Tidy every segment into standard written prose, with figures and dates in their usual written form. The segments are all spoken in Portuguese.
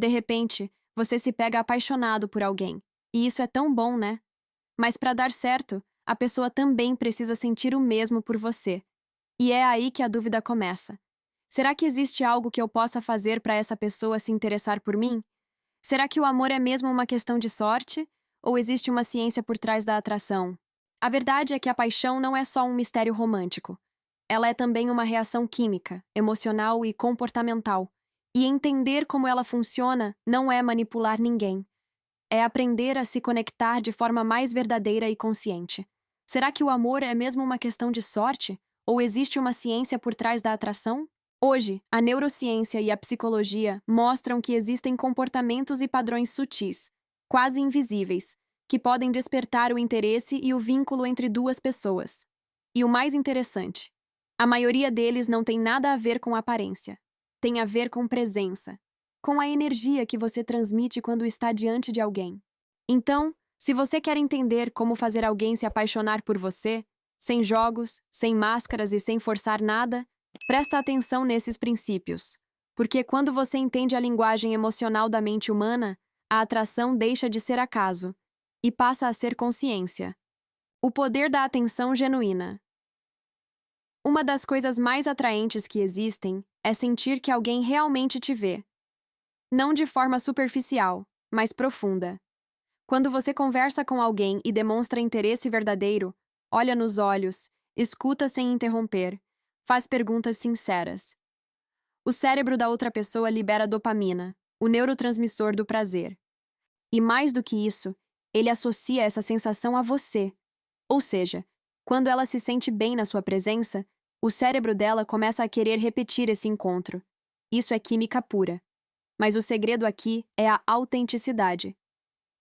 De repente, você se pega apaixonado por alguém. E isso é tão bom, né? Mas para dar certo, a pessoa também precisa sentir o mesmo por você. E é aí que a dúvida começa. Será que existe algo que eu possa fazer para essa pessoa se interessar por mim? Será que o amor é mesmo uma questão de sorte? Ou existe uma ciência por trás da atração? A verdade é que a paixão não é só um mistério romântico. Ela é também uma reação química, emocional e comportamental. E entender como ela funciona não é manipular ninguém. É aprender a se conectar de forma mais verdadeira e consciente. Será que o amor é mesmo uma questão de sorte? Ou existe uma ciência por trás da atração? Hoje, a neurociência e a psicologia mostram que existem comportamentos e padrões sutis, quase invisíveis, que podem despertar o interesse e o vínculo entre duas pessoas. E o mais interessante, a maioria deles não tem nada a ver com aparência. Tem a ver com presença, com a energia que você transmite quando está diante de alguém. Então, se você quer entender como fazer alguém se apaixonar por você, sem jogos, sem máscaras e sem forçar nada, presta atenção nesses princípios. Porque quando você entende a linguagem emocional da mente humana, a atração deixa de ser acaso e passa a ser consciência. O poder da atenção genuína. Uma das coisas mais atraentes que existem é sentir que alguém realmente te vê. Não de forma superficial, mas profunda. Quando você conversa com alguém e demonstra interesse verdadeiro, olha nos olhos, escuta sem interromper, faz perguntas sinceras. O cérebro da outra pessoa libera dopamina, o neurotransmissor do prazer. E mais do que isso, ele associa essa sensação a você. Ou seja, quando ela se sente bem na sua presença, o cérebro dela começa a querer repetir esse encontro. Isso é química pura. Mas o segredo aqui é a autenticidade.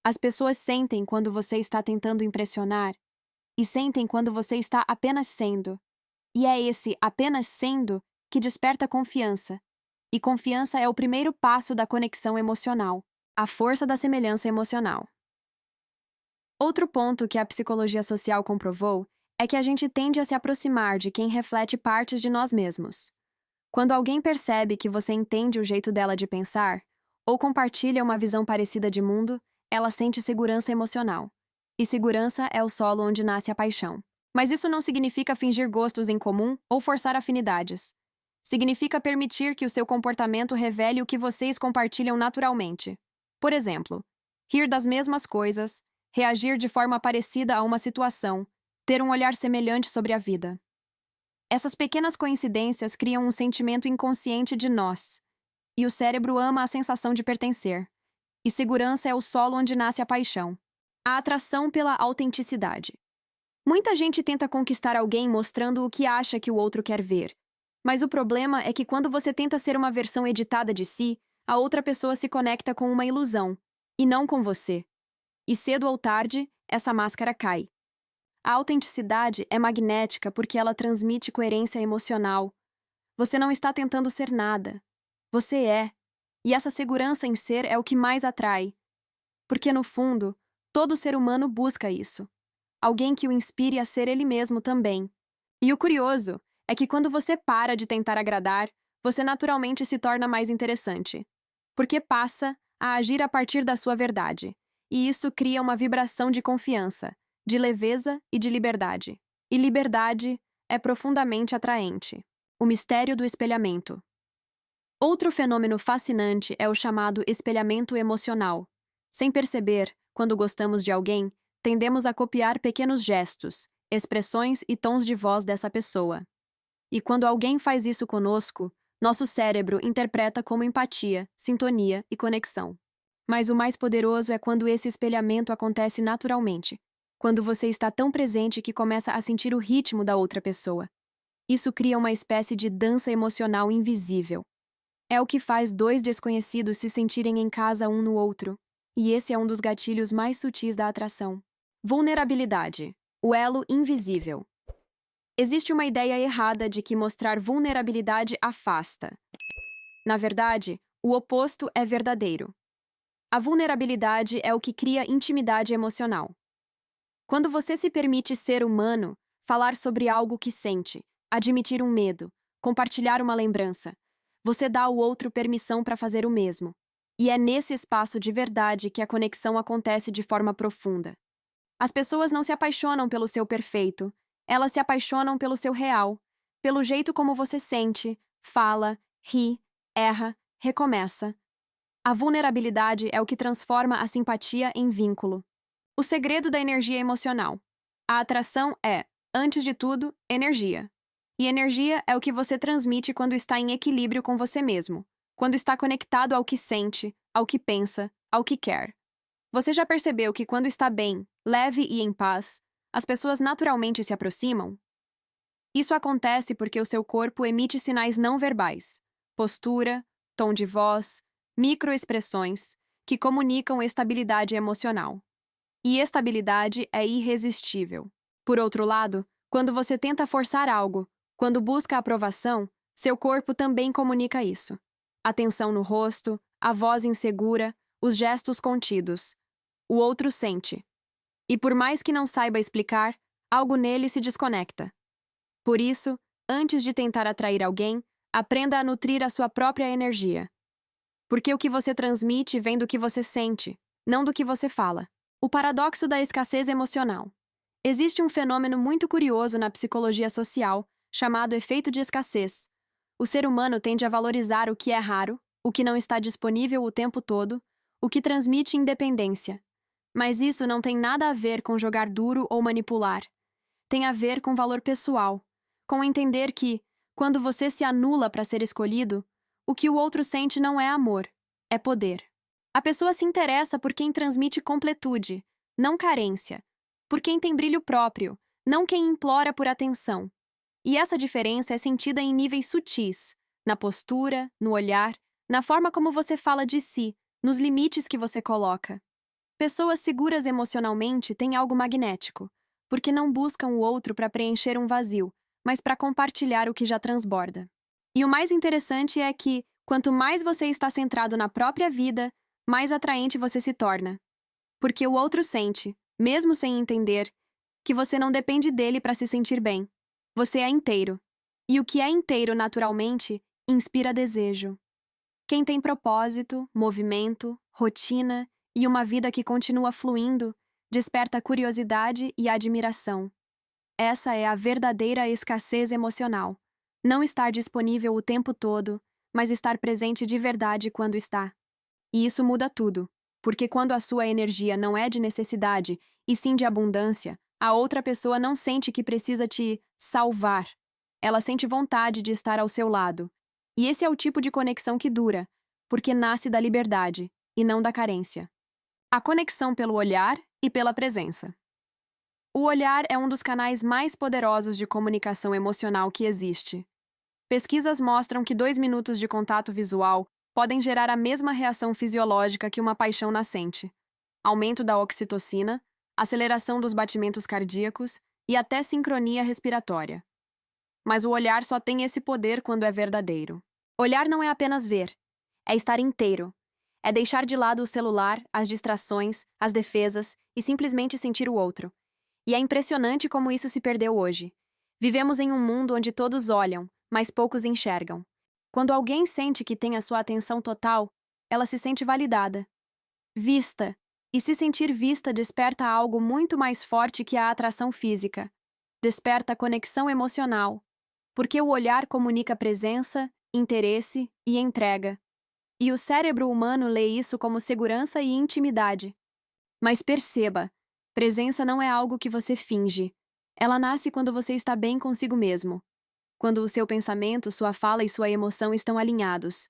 As pessoas sentem quando você está tentando impressionar e sentem quando você está apenas sendo. E é esse apenas sendo que desperta confiança. E confiança é o primeiro passo da conexão emocional, a força da semelhança emocional. Outro ponto que a psicologia social comprovou é que a gente tende a se aproximar de quem reflete partes de nós mesmos. Quando alguém percebe que você entende o jeito dela de pensar, ou compartilha uma visão parecida de mundo, ela sente segurança emocional. E segurança é o solo onde nasce a paixão. Mas isso não significa fingir gostos em comum ou forçar afinidades. Significa permitir que o seu comportamento revele o que vocês compartilham naturalmente. Por exemplo, rir das mesmas coisas, reagir de forma parecida a uma situação, ter um olhar semelhante sobre a vida. Essas pequenas coincidências criam um sentimento inconsciente de nós, e o cérebro ama a sensação de pertencer. E segurança é o solo onde nasce a paixão. A atração pela autenticidade. Muita gente tenta conquistar alguém mostrando o que acha que o outro quer ver. Mas o problema é que quando você tenta ser uma versão editada de si, a outra pessoa se conecta com uma ilusão, e não com você. E cedo ou tarde, essa máscara cai. A autenticidade é magnética porque ela transmite coerência emocional. Você não está tentando ser nada. Você é. E essa segurança em ser é o que mais atrai. Porque, no fundo, todo ser humano busca isso. Alguém que o inspire a ser ele mesmo também. E o curioso é que quando você para de tentar agradar, você naturalmente se torna mais interessante. Porque passa a agir a partir da sua verdade. E isso cria uma vibração de confiança, de leveza e de liberdade. E liberdade é profundamente atraente. O mistério do espelhamento. Outro fenômeno fascinante é o chamado espelhamento emocional. Sem perceber, quando gostamos de alguém, tendemos a copiar pequenos gestos, expressões e tons de voz dessa pessoa. E quando alguém faz isso conosco, nosso cérebro interpreta como empatia, sintonia e conexão. Mas o mais poderoso é quando esse espelhamento acontece naturalmente, quando você está tão presente que começa a sentir o ritmo da outra pessoa. Isso cria uma espécie de dança emocional invisível. É o que faz dois desconhecidos se sentirem em casa um no outro. E esse é um dos gatilhos mais sutis da atração. Vulnerabilidade. O elo invisível. Existe uma ideia errada de que mostrar vulnerabilidade afasta. Na verdade, o oposto é verdadeiro. A vulnerabilidade é o que cria intimidade emocional. Quando você se permite ser humano, falar sobre algo que sente, admitir um medo, compartilhar uma lembrança, você dá ao outro permissão para fazer o mesmo. E é nesse espaço de verdade que a conexão acontece de forma profunda. As pessoas não se apaixonam pelo seu perfeito, elas se apaixonam pelo seu real, pelo jeito como você sente, fala, ri, erra, recomeça. A vulnerabilidade é o que transforma a simpatia em vínculo. O segredo da energia emocional. A atração é, antes de tudo, energia. E energia é o que você transmite quando está em equilíbrio com você mesmo, quando está conectado ao que sente, ao que pensa, ao que quer. Você já percebeu que quando está bem, leve e em paz, as pessoas naturalmente se aproximam? Isso acontece porque o seu corpo emite sinais não verbais, postura, tom de voz, microexpressões, que comunicam estabilidade emocional. E estabilidade é irresistível. Por outro lado, quando você tenta forçar algo, quando busca aprovação, seu corpo também comunica isso. A tensão no rosto, a voz insegura, os gestos contidos. O outro sente. E por mais que não saiba explicar, algo nele se desconecta. Por isso, antes de tentar atrair alguém, aprenda a nutrir a sua própria energia. Porque o que você transmite vem do que você sente, não do que você fala. O paradoxo da escassez emocional. Existe um fenômeno muito curioso na psicologia social, chamado efeito de escassez. O ser humano tende a valorizar o que é raro, o que não está disponível o tempo todo, o que transmite independência. Mas isso não tem nada a ver com jogar duro ou manipular. Tem a ver com valor pessoal, com entender que, quando você se anula para ser escolhido, o que o outro sente não é amor, é poder. A pessoa se interessa por quem transmite completude, não carência, por quem tem brilho próprio, não quem implora por atenção. E essa diferença é sentida em níveis sutis, na postura, no olhar, na forma como você fala de si, nos limites que você coloca. Pessoas seguras emocionalmente têm algo magnético, porque não buscam o outro para preencher um vazio, mas para compartilhar o que já transborda. E o mais interessante é que, quanto mais você está centrado na própria vida, mais atraente você se torna. Porque o outro sente, mesmo sem entender, que você não depende dele para se sentir bem. Você é inteiro. E o que é inteiro naturalmente inspira desejo. Quem tem propósito, movimento, rotina e uma vida que continua fluindo, desperta curiosidade e admiração. Essa é a verdadeira escassez emocional. Não estar disponível o tempo todo, mas estar presente de verdade quando está. E isso muda tudo, porque quando a sua energia não é de necessidade, e sim de abundância, a outra pessoa não sente que precisa te salvar. Ela sente vontade de estar ao seu lado. E esse é o tipo de conexão que dura, porque nasce da liberdade, e não da carência. A conexão pelo olhar e pela presença. O olhar é um dos canais mais poderosos de comunicação emocional que existe. Pesquisas mostram que 2 minutos de contato visual podem gerar a mesma reação fisiológica que uma paixão nascente. Aumento da oxitocina, aceleração dos batimentos cardíacos e até sincronia respiratória. Mas o olhar só tem esse poder quando é verdadeiro. Olhar não é apenas ver, é estar inteiro. É deixar de lado o celular, as distrações, as defesas e simplesmente sentir o outro. E é impressionante como isso se perdeu hoje. Vivemos em um mundo onde todos olham, mas poucos enxergam. Quando alguém sente que tem a sua atenção total, ela se sente validada, vista, e se sentir vista desperta algo muito mais forte que a atração física. Desperta a conexão emocional, porque o olhar comunica presença, interesse e entrega. E o cérebro humano lê isso como segurança e intimidade. Mas perceba, presença não é algo que você finge. Ela nasce quando você está bem consigo mesmo. Quando o seu pensamento, sua fala e sua emoção estão alinhados.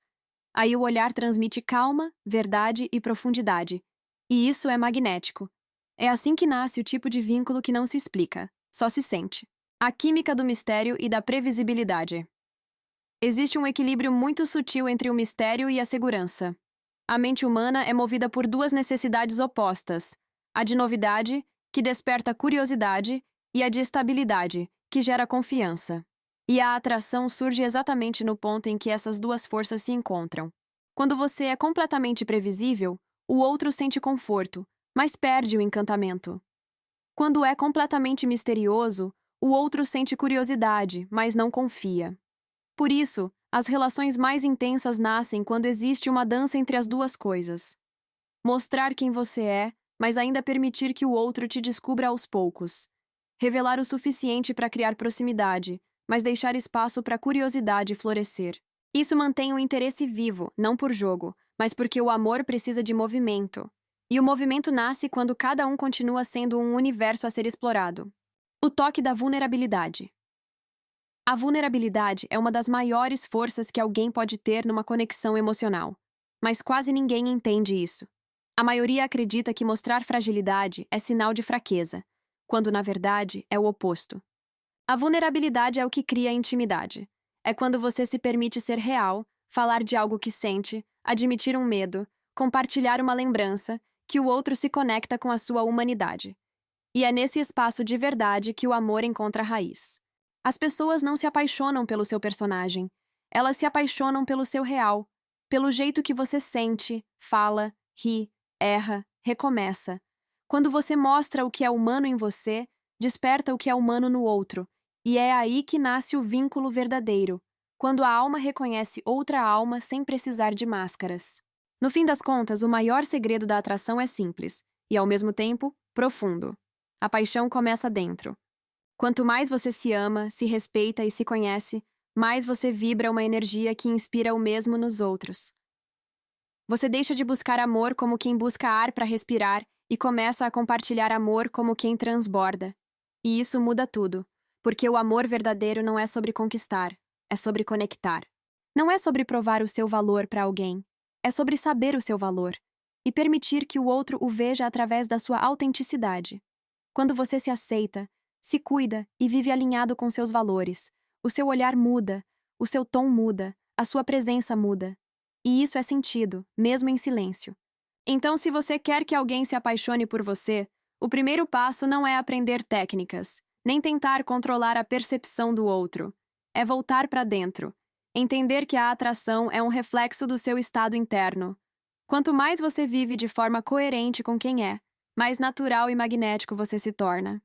Aí o olhar transmite calma, verdade e profundidade. E isso é magnético. É assim que nasce o tipo de vínculo que não se explica, só se sente. A química do mistério e da previsibilidade. Existe um equilíbrio muito sutil entre o mistério e a segurança. A mente humana é movida por duas necessidades opostas: a de novidade, que desperta curiosidade, e a de estabilidade, que gera confiança. E a atração surge exatamente no ponto em que essas duas forças se encontram. Quando você é completamente previsível, o outro sente conforto, mas perde o encantamento. Quando é completamente misterioso, o outro sente curiosidade, mas não confia. Por isso, As relações mais intensas nascem quando existe uma dança entre as duas coisas. Mostrar quem você é, mas ainda permitir que o outro te descubra aos poucos. Revelar o suficiente para criar proximidade, mas deixar espaço para a curiosidade florescer. Isso mantém o interesse vivo, não por jogo, mas porque o amor precisa de movimento. E o movimento nasce quando cada um continua sendo um universo a ser explorado. O toque da vulnerabilidade. A vulnerabilidade é uma das maiores forças que alguém pode ter numa conexão emocional. Mas quase ninguém entende isso. A maioria acredita que mostrar fragilidade é sinal de fraqueza, quando na verdade é o oposto. A vulnerabilidade é o que cria a intimidade. É quando você se permite ser real, falar de algo que sente, admitir um medo, compartilhar uma lembrança, que o outro se conecta com a sua humanidade. E é nesse espaço de verdade que o amor encontra raiz. As pessoas não se apaixonam pelo seu personagem. Elas se apaixonam pelo seu real, pelo jeito que você sente, fala, ri, erra, recomeça. Quando você mostra o que é humano em você, desperta o que é humano no outro. E é aí que nasce o vínculo verdadeiro, quando a alma reconhece outra alma sem precisar de máscaras. No fim das contas, o maior segredo da atração é simples e, ao mesmo tempo, profundo. A paixão começa dentro. Quanto mais você se ama, se respeita e se conhece, mais você vibra uma energia que inspira o mesmo nos outros. Você deixa de buscar amor como quem busca ar para respirar e começa a compartilhar amor como quem transborda. E isso muda tudo, porque o amor verdadeiro não é sobre conquistar, é sobre conectar. Não é sobre provar o seu valor para alguém, é sobre saber o seu valor e permitir que o outro o veja através da sua autenticidade. Quando você se aceita, se cuida e vive alinhado com seus valores, o seu olhar muda, o seu tom muda, a sua presença muda. E isso é sentido, mesmo em silêncio. Então, se você quer que alguém se apaixone por você, o primeiro passo não é aprender técnicas, nem tentar controlar a percepção do outro. É voltar para dentro, entender que a atração é um reflexo do seu estado interno. Quanto mais você vive de forma coerente com quem é, mais natural e magnético você se torna.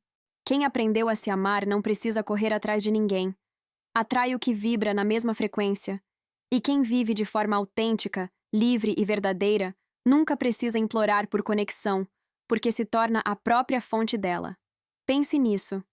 Quem aprendeu a se amar não precisa correr atrás de ninguém. Atrai o que vibra na mesma frequência. E quem vive de forma autêntica, livre e verdadeira, nunca precisa implorar por conexão, porque se torna a própria fonte dela. Pense nisso.